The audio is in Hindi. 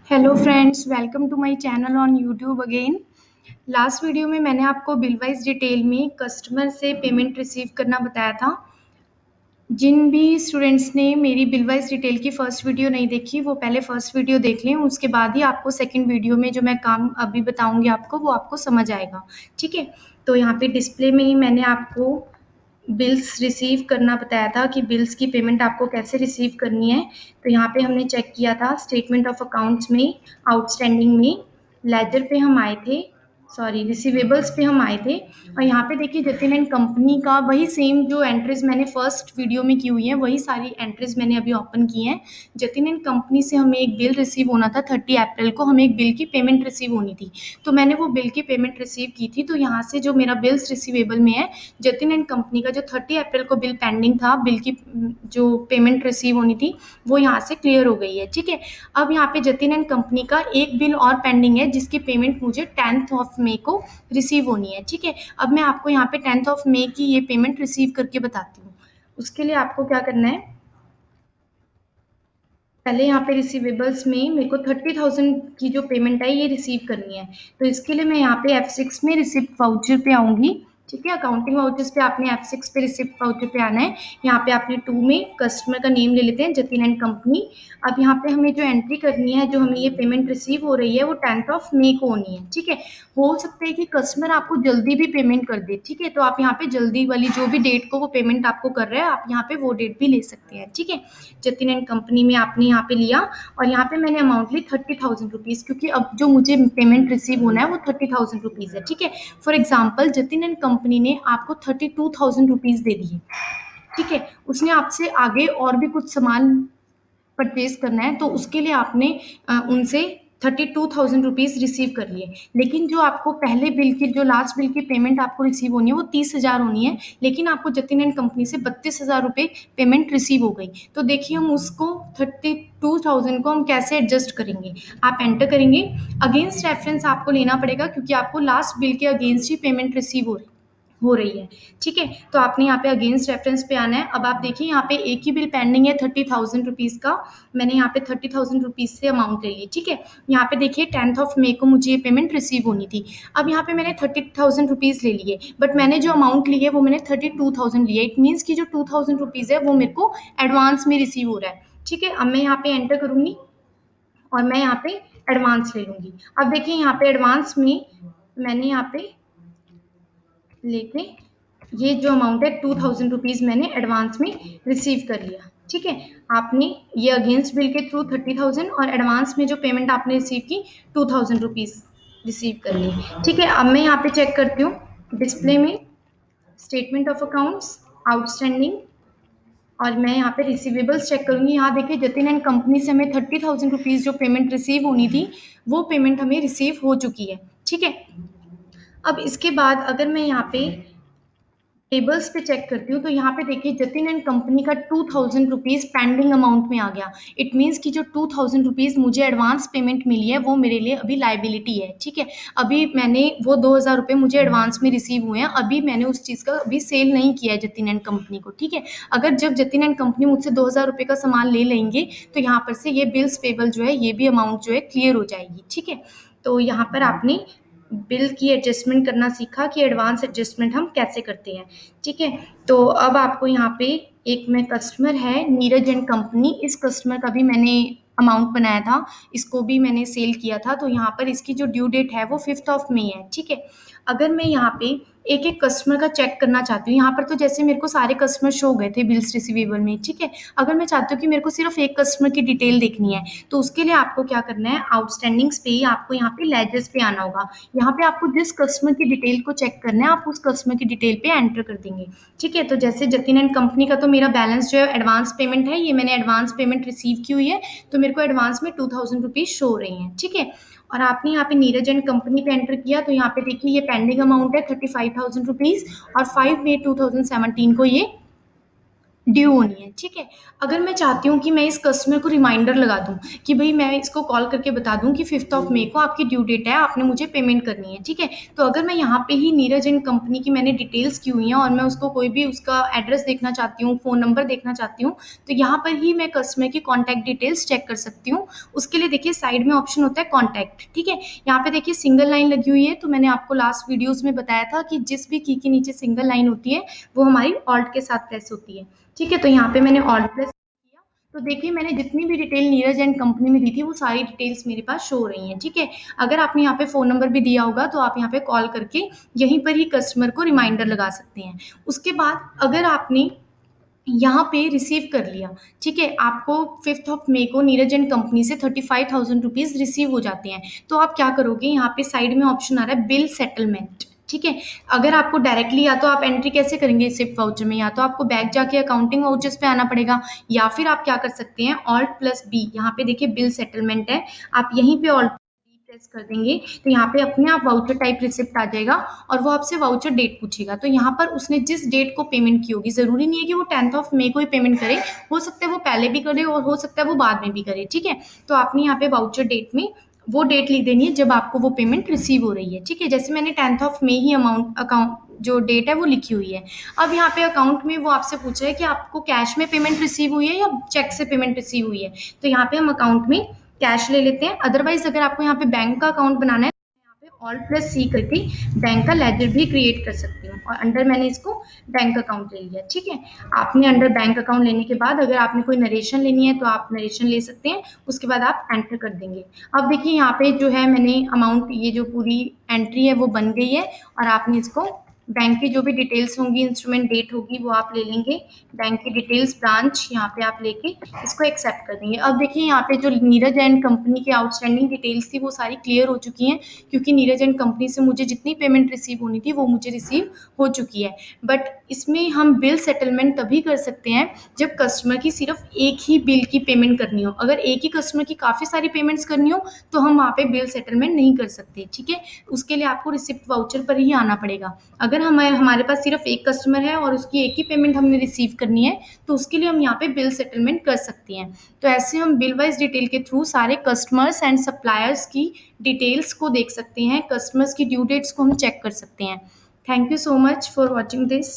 Hello friends, welcome to my channel on YouTube again. Last video में मैंने आपको बिल वाइज डिटेल में कस्टमर से पेमेंट रिसीव करना बताया था। जिन भी स्टूडेंट्स ने मेरी बिल वाइज डिटेल की फर्स्ट वीडियो नहीं देखी, वो पहले फर्स्ट वीडियो देख लें, उसके बाद ही आपको सेकंड वीडियो में जो मैं काम अभी बताऊंगी आपको वो आपको समझ आएगा। ठीक है, तो यहाँ पे डिस्प्ले में ही मैंने आपको बिल्स रिसीव करना बताया था कि बिल्स की पेमेंट आपको कैसे रिसीव करनी है। तो यहाँ पे हमने चेक किया था स्टेटमेंट ऑफ अकाउंट्स में, आउटस्टैंडिंग में, लेजर पे हम आए थे, सॉरी रिसीवेबल्स पे हम आए थे। और यहाँ पे देखिए जतिन एंड कंपनी का वही सेम जो एंट्रीज मैंने फर्स्ट वीडियो में की हुई है, वही सारी एंट्रीज मैंने अभी ओपन की हैं। जतिन एंड कंपनी से हमें एक बिल रिसीव होना था 30 अप्रैल को, हमें एक बिल की पेमेंट रिसीव होनी थी। तो मैंने वो बिल की पेमेंट रिसीव की थी। तो यहाँ से जो मेरा बिल्स रिसीवेबल में है, जतिन एंड कंपनी का जो 30 अप्रैल को बिल पेंडिंग था, बिल की जो पेमेंट रिसीव होनी थी, वो यहाँ से क्लियर हो गई है। ठीक है, अब यहाँ पे जतिन एंड कंपनी का एक बिल और पेंडिंग है जिसकी पेमेंट मुझे 10th ऑफ मई को रिसीव होनी है। ठीक है, अब मैं आपको यहाँ पे 10th ऑफ मई की ये पेमेंट रिसीव करके बताती हूँ। उसके लिए आपको क्या करना है, पहले यहाँ पे रिसीवेबल्स में मेरे को 30,000 की जो पेमेंट है ये रिसीव करनी है। तो इसके लिए मैं यहाँ पे F6 में रिसिप्ट वाउचर पे आऊंगी। ठीक है, अकाउंटिंग वाउचर्स पे आपने F6 पे रिसिप्ट वाउचर पे आना है। यहाँ पे आपने 2 में कस्टमर का नेम ले लेते हैं, जतिन एंड कंपनी। अब यहाँ पे हमें जो एंट्री करनी है, जो हमें ये पेमेंट रिसीव हो रही है, वो 10th ऑफ मई को होनी है। ठीक है, हो सकता है कि कस्टमर आपको जल्दी भी पेमेंट कर दे। ठीक है, तो आप यहाँ पे जल्दी वाली जो भी डेट को वो पेमेंट आपको कर रहा है, आप यहाँ पे वो डेट भी ले सकते हैं। ठीक है, जतिन एंड कंपनी में आपने यहाँ पे लिया और यहाँ पे मैंने अमाउंट ली 30,000 रुपीज़, क्योंकि अब जो मुझे पेमेंट रिसीव होना है वो 30,000 रुपीज़ है। ठीक है, for example Jatin and company ने आपको 32,000 रुपीज़ दे दिए। ठीक है, उसने आपसे आगे और भी कुछ सामान परचेज करना है, तो उसके लिए आपने उनसे 32,000 रुपीज़ रिसीव कर लिए। लेकिन जो आपको पहले बिल की, जो लास्ट बिल की पेमेंट आपको रिसीव होनी है, वो 30,000 होनी है, लेकिन आपको जतिन एंड कंपनी से 32,000 रुपये पेमेंट रिसीव हो गई। तो देखिए हम उसको 32,000 को हम कैसे एडजस्ट करेंगे। आप एंटर करेंगे, अगेंस्ट रेफरेंस आपको लेना पड़ेगा, क्योंकि आपको लास्ट बिल के अगेंस्ट ही पेमेंट रिसीव हो रही है। ठीक है, तो आपने यहाँ पे अगेंस्ट रेफरेंस पे आना है। अब आप देखिए यहाँ पे एक ही बिल पेंडिंग है 30,000 रुपीज़ का। मैंने यहाँ पे 30,000 रुपीज़ से अमाउंट ले ली। ठीक है, यहाँ पे देखिए 10th ऑफ मई को मुझे ये पेमेंट रिसीव होनी थी। अब यहाँ पे मैंने 30,000 रुपीज़ ले लिए, बट मैंने जो अमाउंट ली है वो मैंने 32,000 लिया। इट मीन्स की जो 2,000 रुपीज़ है वो मेरे को एडवांस में रिसीव हो रहा है। ठीक है, अब मैं यहाँ पे एंटर करूंगी और मैं यहाँ पे एडवांस ले लूंगी। अब देखिए यहाँ पे एडवांस में मैंने यहाँ पे लेके ये जो अमाउंट है 2,000 रुपीज़ मैंने एडवांस में रिसीव कर लिया। ठीक है, आपने ये अगेंस्ट बिल के थ्रू 30,000 और एडवांस में जो पेमेंट आपने रिसीव की 2,000 रुपीज़ रिसीव कर ली। ठीक है, अब मैं यहाँ पे चेक करती हूँ डिस्प्ले में स्टेटमेंट ऑफ अकाउंट्स, आउटस्टैंडिंग, और मैं यहाँ पे रिसीवेबल्स चेक करूंगी। यहाँ देखिए जतिन एंड कंपनी से हमें 30,000 रुपीज़ जो पेमेंट रिसीव होनी थी, वो पेमेंट हमें रिसीव हो चुकी है। ठीक है, अब इसके बाद अगर मैं यहाँ पे टेबल्स पे चेक करती हूँ, तो यहाँ पे देखिए जतिन एंड कंपनी का 2,000 रुपीज़ पेंडिंग अमाउंट में आ गया। इट मीन्स की जो 2,000 रुपीज़ मुझे एडवांस पेमेंट मिली है वो मेरे लिए अभी लाइबिलिटी है। ठीक है, अभी मैंने वो 2,000 रुपये मुझे एडवांस में रिसीव हुए हैं, अभी मैंने उस चीज़ का अभी सेल नहीं किया है जतिन एंड कंपनी को। ठीक है, अगर जब जतिन एंड कंपनी मुझसे 2,000 रुपये का सामान ले लेंगे, तो यहाँ पर से ये बिल्स पेबल जो है, ये भी अमाउंट जो है क्लियर हो जाएगी। ठीक है, तो यहाँ पर आपने बिल की एडजस्टमेंट करना सीखा कि एडवांस एडजस्टमेंट हम कैसे करते हैं। ठीक है, तो अब आपको यहाँ पे एक में कस्टमर है नीरज एंड कंपनी, इस कस्टमर का भी मैंने अमाउंट बनाया था, इसको भी मैंने सेल किया था। तो यहाँ पर इसकी जो ड्यू डेट है वो 5th ऑफ मई है। ठीक है, अगर मैं यहाँ पे एक एक कस्टमर का चेक करना चाहती हूँ, यहाँ पर तो जैसे मेरे को सारे कस्टमर शो हो गए थे बिल्स रिसीवेबल में। ठीक है, अगर मैं चाहती हूँ कि मेरे को सिर्फ एक कस्टमर की डिटेल देखनी है, तो उसके लिए आपको क्या करना है, आउटस्टैंडिंग्स पे ही आपको यहाँ पे लेजर्स पे आना होगा। यहाँ पे आपको जिस कस्टमर की डिटेल को चेक करना है, आप उस कस्टमर की डिटेल पे एंटर कर देंगे। ठीक है, तो जैसे जतिन एंड कंपनी का तो मेरा बैलेंस जो है एडवांस पेमेंट है, ये मैंने एडवांस पेमेंट रिसीव की हुई है, तो मेरे को एडवांस में 2,000 रुपीज़ शो हो रही हैं। ठीक है, और आपने यहाँ पे नीरज एंड कंपनी पे एंटर किया, तो यहाँ पे देखिए ये पेंडिंग अमाउंट है 35,000 रुपीज़, और 5 मई 2017 को ये ड्यू होनी है, ठीक है। अगर मैं चाहती हूँ कि मैं इस कस्टमर को रिमाइंडर लगा दूँ कि भई मैं इसको कॉल करके बता दूँ कि 5th ऑफ मई को आपकी ड्यू डेट है, आपने मुझे पेमेंट करनी है, ठीक है। तो अगर मैं यहाँ पे ही नीरज एंड कंपनी की मैंने डिटेल्स की हुई हैं और मैं उसको कोई भी उसका एड्रेस देखना चाहती हूँ, फ़ोन नंबर देखना चाहती हूँ, तो यहाँ पर ही मैं कस्टमर की कॉन्टैक्ट डिटेल्स चेक कर सकती हूँ। उसके लिए देखिए साइड में ऑप्शन होता है कॉन्टैक्ट, ठीक है। यहाँ पे देखिए सिंगल लाइन लगी हुई है, तो मैंने आपको लास्ट वीडियोज़ में बताया था कि जिस भी की के नीचे सिंगल लाइन होती है, वो हमारी ऑल्ट के साथ प्रेस होती है। ठीक है, तो यहाँ पे मैंने ऑल प्रेस किया, तो देखिए मैंने जितनी भी डिटेल नीरज एंड कंपनी में दी थी वो सारी डिटेल्स मेरे पास शो हो रही हैं, ठीक है। अगर आपने यहाँ पे फ़ोन नंबर भी दिया होगा तो आप यहाँ पे कॉल करके यहीं पर ही कस्टमर को रिमाइंडर लगा सकते हैं। उसके बाद अगर आपने यहाँ पे रिसीव कर लिया, ठीक है, आपको 5th ऑफ मई को नीरज एंड कंपनी से 35,000 रुपीज़ रिसीव हो जाते हैं, तो आप क्या करोगे, यहाँ पे साइड में ऑप्शन आ रहा है बिल सेटलमेंट, ठीक है। अगर आपको डायरेक्टली या तो आप एंट्री कैसे करेंगे सिप वाउचर में, या तो आपको बैक जाके अकाउंटिंग वाउचर्स पे आना पड़ेगा, या फिर आप क्या कर सकते हैं ऑल्ट प्लस बी, यहाँ पे देखिए बिल सेटलमेंट है, आप यहीं पे ऑल्ट प्रेस कर देंगे तो यहाँ पे अपने आप वाउचर टाइप रिसिप्ट आ जाएगा और वो आपसे वाउचर डेट पूछेगा। तो यहाँ पर उसने जिस डेट को पेमेंट की होगी, जरूरी नहीं है कि वो 10th ऑफ मई को ही पेमेंट करे, हो सकता है वो पहले भी करे और हो सकता है वो बाद में भी करे, ठीक है। तो आपने यहाँ पे वाउचर डेट में वो डेट लिख देनी है जब आपको वो पेमेंट रिसीव हो रही है, ठीक है। जैसे मैंने 10th ऑफ मई ही अमाउंट अकाउंट जो डेट है वो लिखी हुई है। अब यहाँ पे अकाउंट में वो आपसे पूछ रहा है कि आपको कैश में पेमेंट रिसीव हुई है या चेक से पेमेंट रिसीव हुई है, तो यहाँ पे हम अकाउंट में कैश ले लेते हैं। अदरवाइज अगर आपको यहाँ पे बैंक का अकाउंट बनाना है तो यहाँ पे ऑल प्लस सी करके बैंक का लेजर भी क्रिएट कर सकती हूँ और अंडर मैंने इसको बैंक अकाउंट ले लिया, ठीक है। आपने अंडर बैंक अकाउंट लेने के बाद अगर आपने कोई नरेशन लेनी है तो आप नरेशन ले सकते हैं, उसके बाद आप एंटर कर देंगे। अब देखिए यहाँ पे जो है मैंने अमाउंट ये जो पूरी एंट्री है वो बन गई है और आपने इसको बैंक की जो भी डिटेल्स होंगी, इंस्ट्रूमेंट डेट होगी वो आप ले लेंगे, बैंक की डिटेल्स ब्रांच यहाँ पे आप लेके इसको एक्सेप्ट कर देंगे। अब देखिए यहाँ पे जो नीरज एंड कंपनी की आउटस्टैंडिंग डिटेल्स थी वो सारी क्लियर हो चुकी हैं, क्योंकि नीरज एंड कंपनी से मुझे जितनी पेमेंट रिसीव होनी थी वो मुझे रिसीव हो चुकी है। बट इसमें हम बिल सेटलमेंट तभी कर सकते हैं जब कस्टमर की सिर्फ एक ही बिल की पेमेंट करनी हो। अगर एक ही कस्टमर की काफ़ी सारी पेमेंट्स करनी हो तो हम वहाँ पे बिल सेटलमेंट नहीं कर सकते, ठीक है। उसके लिए आपको रिसिप्ट वाउचर पर ही आना पड़ेगा। अगर हमारे पास सिर्फ एक कस्टमर है और उसकी एक ही पेमेंट हमने रिसीव करनी है तो उसके लिए हम यहाँ पे बिल सेटलमेंट कर सकते हैं। तो ऐसे हम बिल वाइज डिटेल के थ्रू सारे कस्टमर्स एंड सप्लायर्स की डिटेल्स को देख सकते हैं, कस्टमर्स की ड्यू डेट्स को हम चेक कर सकते हैं। Thank you so much for watching this.